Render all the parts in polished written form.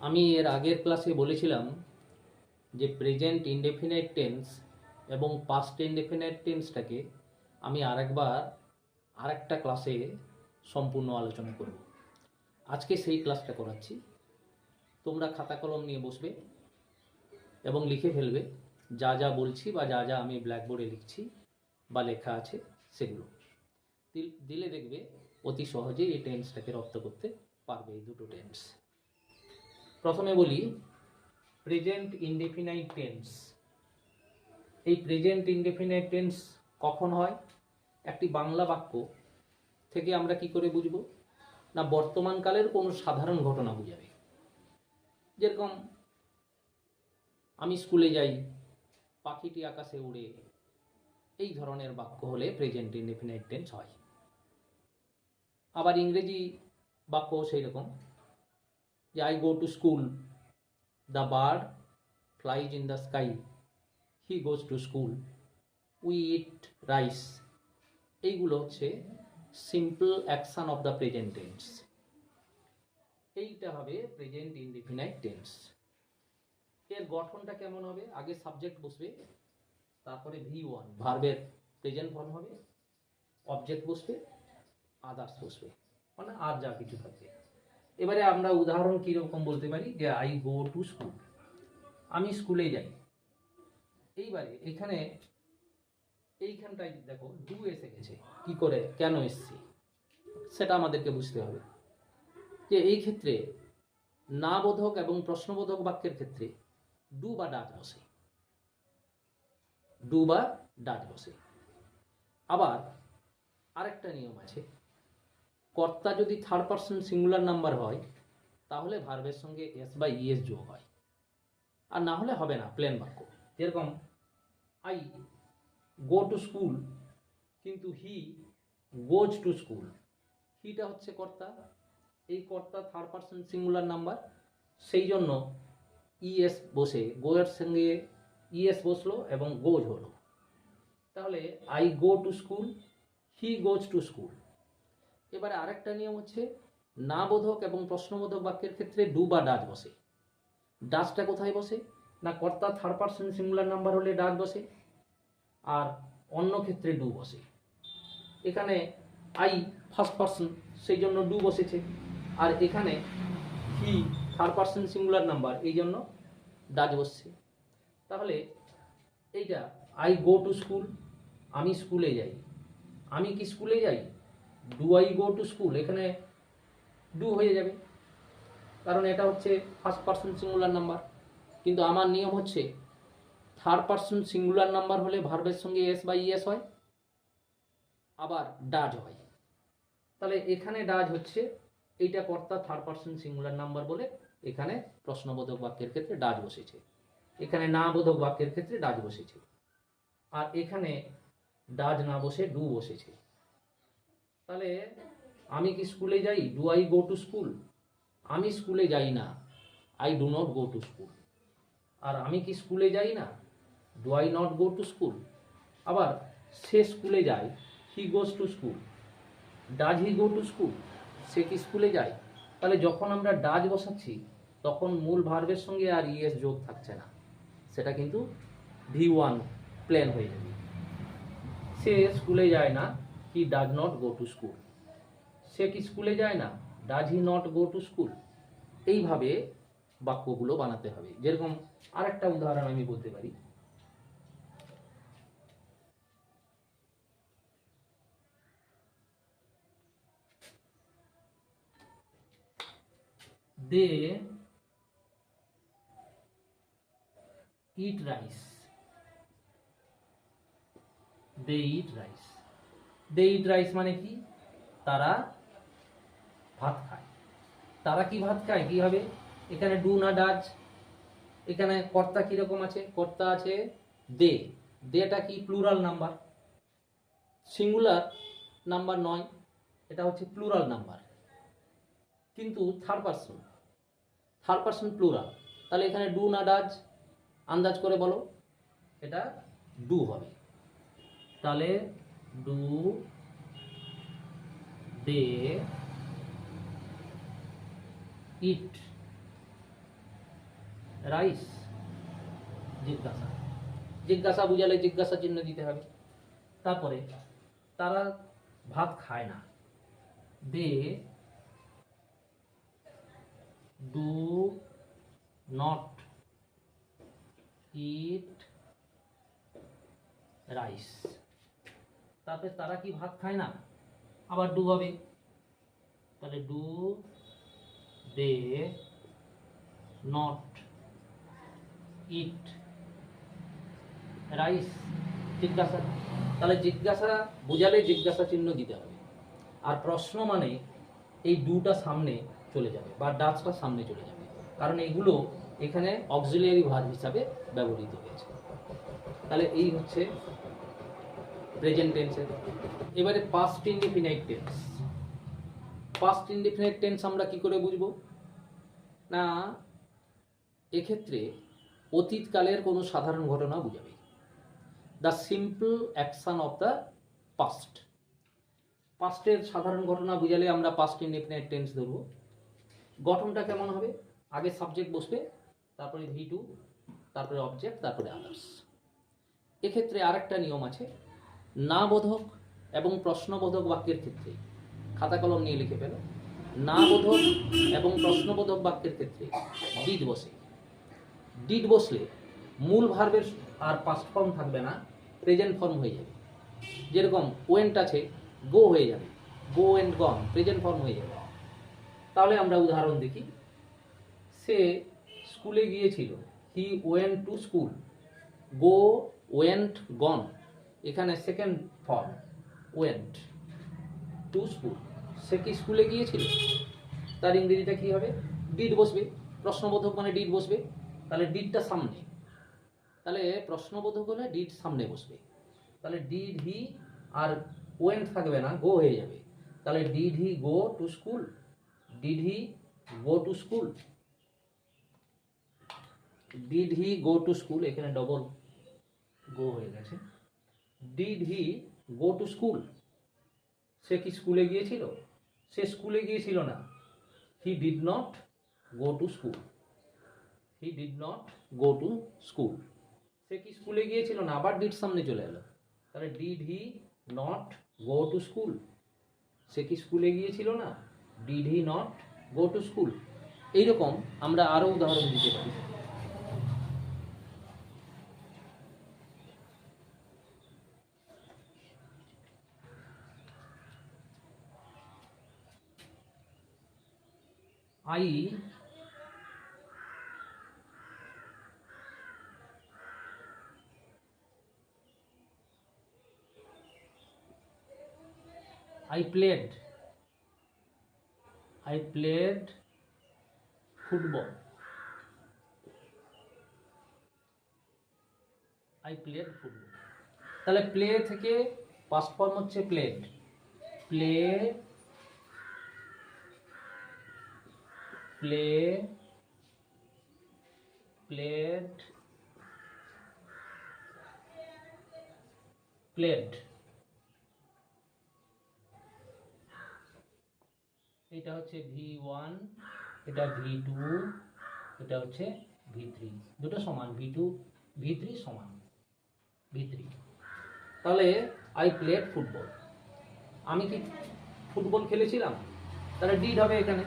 আমি এর আগের ক্লাসে বলেছিলাম যে প্রেজেন্ট ইনডেফিনাইট টেন্স এবং পাস্ট ইনডেফিনাইট টেন্সটাকে আমি আরেকটা ক্লাসে সম্পূর্ণ আলোচনা করব। আজকে সেই ক্লাসটা করাচ্ছি। তোমরা খাতা কলম নিয়ে বসবে এবং লিখে ফেলবে যা যা বলছি বা যা যা আমি ব্ল্যাকবোর্ডে লিখছি বা লেখা আছে সেগুলো দিলে দেখবে অতি সহজেই এই টেন্সটাকে রপ্ত করতে পারবে, এই দুটো টেন্স। প্রথমে বলি প্রেজেন্ট ইনডেফিনাইট টেন্স। এই প্রেজেন্ট ইনডেফিনাইট টেন্স কখন হয়? একটি বাংলা বাক্য থেকে আমরা কি করে বুঝব? না, বর্তমানকালের কোনো সাধারণ ঘটনা বুঝাবে। যেরকম আমি স্কুলে যাই, পাখিটি আকাশে উড়ে, এই ধরনের বাক্য হলে প্রেজেন্ট ইনডেফিনাইট টেন্স হয়। আবার ইংরেজি বাক্য সেই রকম, যে I go to school, the bird flies in the sky, he goes to school, we eat rice. এইগুলো হচ্ছে simple action of the present tense. এইটা হবে প্রেজেন্ট ইনডেফিনাইট টেন্স। এর গঠনটা কেমন হবে? আগে সাবজেক্ট বসবে, তারপরে V1 ভার্বের প্রেজেন্ট ফর্ম হবে, অবজেক্ট বসবে, আদার্স বসবে, মানে আর যা কিছু থাকবে। এবারে আমরা উদাহরণ কীরকম বলতে পারি, যে আই গো টু স্কুল, আমি স্কুলে যাই। এইবারে এইখানটায় দেখো ডু এসে গেছে। কি করে, কেন এসছে সেটা আমাদেরকে বুঝতে হবে। যে এই ক্ষেত্রে না বোধক এবং প্রশ্নবোধক বাক্যের ক্ষেত্রে ডু বা ডাজ বসে, ডু বা ডাজ বসে। আবার আরেকটা নিয়ম আছে, কর্তা যদি থার্ড পারসন সিঙ্গুলার নাম্বার হয় তাহলে ভার্বের সঙ্গে এস বা ইএস যোগ হয়, আর না হলে হবে না, প্লেন বাক্য। যেরকম আই গো টু স্কুল, কিন্তু হি গোজ টু স্কুল। হিটা হচ্ছে কর্তা, এই কর্তা থার্ড পারসন সিঙ্গুলার নাম্বার, সেই জন্য ইএস বসে গো এর সঙ্গে ইএস বসলো এবং গোজ হলো। তাহলে I go to school, he goes to school. এবারে আরেকটা নিয়ম হচ্ছে, না বোধক এবং প্রশ্নবোধক বাক্যের ক্ষেত্রে ডু বা ডাজ বসে। ডাজটা কোথায় বসে? না, কর্তা থার্ড পারসন সিঙ্গুলার নাম্বার হলে ডাজ বসে, আর অন্য ক্ষেত্রে ডু বসে। এখানে আই ফার্স্ট পারসন, সেই জন্য ডু বসেছে, আর এখানে he third person singular number, এই জন্য ডাজ বসছে। তাহলে এইটা আই গো টু স্কুল, আমি স্কুলে যাই। আমি কি স্কুলে যাই? Do I go to school, এখানে ডু হয়ে যাবে, কারণ এটা হচ্ছে ফার্স্ট পারসন সিঙ্গুলার নাম্বার। কিন্তু আমার নিয়ম হচ্ছে থার্ড পারসন সিঙ্গুলার নাম্বার হলে ভার্বের সঙ্গে এস বা ইএস হয়, আবার ডাজ হয়। তাহলে এখানে ডাজ হচ্ছে, এইটা কর্তা থার্ড পারসন সিঙ্গুলার নাম্বার বলে এখানে প্রশ্নবোধক বাক্যের ক্ষেত্রে ডাজ বসেছে, এখানে না বোধক বাক্যের ক্ষেত্রে ডাজ বসেছে, আর এখানে ডাজ না বসে ডু বসেছে। তাহলে আমি কি স্কুলে যাই? Do I go to school? আমি স্কুলে যাই না, I do not go to school. আর আমি কি স্কুলে যাই না? Do I not go to school. আবার সে স্কুলে যায়, he goes to school. Does he go to school? সে কি স্কুলে যায়? তাহলে যখন আমরা ডাজ বসাচ্ছি তখন মূল ভার্বের সঙ্গে আর ইএস যোগ থাকছে না, সেটা কিন্তু V1 প্লেন হয়ে যাবে। সে স্কুলে যায় না, he does not go to school. সে কি স্কুলে যায় না? Does he not go to school. এইভাবে বাক্যগুলো বানাতে হবে। যেরকম আরেকটা উদাহরণ আমি বলতে পারি, দে ইট রাইস। দে ইট রাইস, দে ইট রাইস মানে কি? তারা ভাত খায়। তারা কি ভাত খায়? কি হবে? এখানে ডু না ডাজ? এখানে কর্তা কিরকম আছে? কর্তা আছে দে। দেটা কি? প্লুরাল নাম্বার, সিঙ্গুলার নাম্বার নয়, এটা হচ্ছে প্লুরাল নাম্বার, কিন্তু থার্ড পারসন প্লুরাল। তাহলে এখানে ডু না ডাজ? আন্দাজ করে বলো, এটা ডু হবে। তাহলে ডু দে ইট রাইস, জিজ্ঞাসা, জিজ্ঞাসা বুঝালে জিজ্ঞাসা চিহ্ন দিতে হবে। তারপরে তারা ভাত খায় না, they do not eat rice. তারপরে তারা কি ভাত খায় না, আবার ডু হবে, তাহলে do they not eat rice, জিজ্ঞাসা। তাহলে জিজ্ঞাসা বোঝালে জিজ্ঞাসা চিহ্ন দিতে হবে। আর প্রশ্ন মানে এই ডুটা সামনে চলে যাবে বা ডাচটা সামনে চলে যাবে, কারণ এগুলো এখানে অক্সিলিয়ারি ভার্ব হিসাবে ব্যবহৃত হয়েছে। তাহলে এই হচ্ছে প্রেজেন্ট টেন্সের। এবারে past indefinite tense. Past indefinite tense আমরা কি করে বুঝবো না, এক্ষেত্রে অতীতকালের কোনো সাধারণ ঘটনা বুঝাবে। The simple action of the past. পাস্টের সাধারণ ঘটনা বুঝালে আমরা পাস্ট ইনডিফিনাইট টেন্স ধরব। গঠনটা কেমন হবে, আগে সাবজেক্ট বসবে, তারপরে V2, তারপরে অবজেক্ট, তারপরে আদার্স। এক্ষেত্রে আরেকটা নিয়ম আছে, না বোধক এবং প্রশ্নবোধক বাক্যের ক্ষেত্রে, খাতা কলম নিয়ে লিখে ফেলো, না বোধক এবং প্রশ্নবোধক বাক্যের ক্ষেত্রে ডিড বসে। ডিড বসলে মূল ভার্বের আর পাস্ট ফর্ম থাকবে না, প্রেজেন্ট ফর্ম হয়ে যাবে। যেরকম ওয়েন্ট আছে, গো হয়ে যাবে, go and gone, present form হয়ে যাবে। তাহলে আমরা উদাহরণ দেখি, সে স্কুলে গিয়েছিল, he went to school. Go, went, gone, এখানে second form went to school. সে কি স্কুলে গিয়েছিল, তার ইংরেজিটা কি হবে, ডিড বসবে। প্রশ্নবোধক মানে ডিড বসবে, তাহলে ডিডটা সামনে, তাহলে প্রশ্নবোধক হলে ডিড সামনে বসবে। তাহলে ডিড হি, আর ওয়েন্ট থাকবে না, গো হয়ে যাবে। তাহলে did he go to school, did he go to school, did he go to school, এখানে ডবল গো হয়ে গেছে। Did he go to school, সে কি স্কুলে গিয়েছিল, সে স্কুলে গিয়েছিল না, he did not go to school, he did not go to school. সে কি স্কুলে গিয়েছিল না, আবার ডিড সামনে চলে এলো, তাহলে did he not go to school, সে কি স্কুলে গিয়েছিল না, did he not go to school. এইরকম আমরা আরো উদাহরণ দিতে পারি। I played football. I played football. তাহলে প্লে থেকে পাস্ট ফর্ম হচ্ছে played, play, play, played, played. এটা হচ্ছে V1, এটা V2, এটা হচ্ছে V3, দুটো সমান, V2 V3 সমান V3। তাহলে আই প্লেড ফুটবল, আমি কি ফুটবল খেলেছিলাম, তাহলে ডিড হবে এখানে,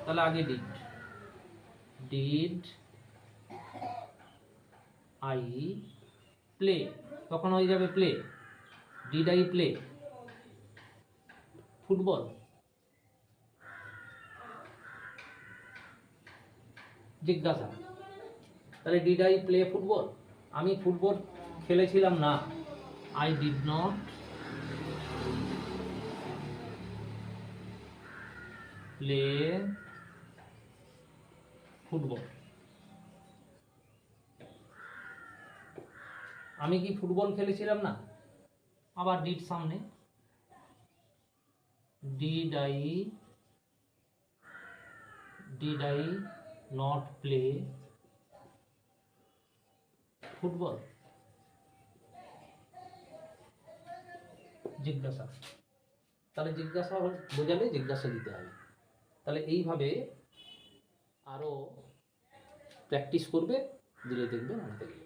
তাহলে আগে ডিড, ডিড আই প্লে, তখন হয়ে যাবে play, did I play football. জিজ্ঞাসা, তাহলে ডিড আই প্লে ফুটবল, আমি ফুটবল খেলেছিলাম না, I did not play football. আমি কি ফুটবল খেলেছিলাম না, আবার ডিড সামনে, did I not play football. জিজ্ঞাসা, তাহলে জিজ্ঞাসা বোঝালে জিজ্ঞাসা দিতে হবে। তাহলে এইভাবে আরো প্র্যাকটিস করবে, দিলে দেখবে মনে থাকবে।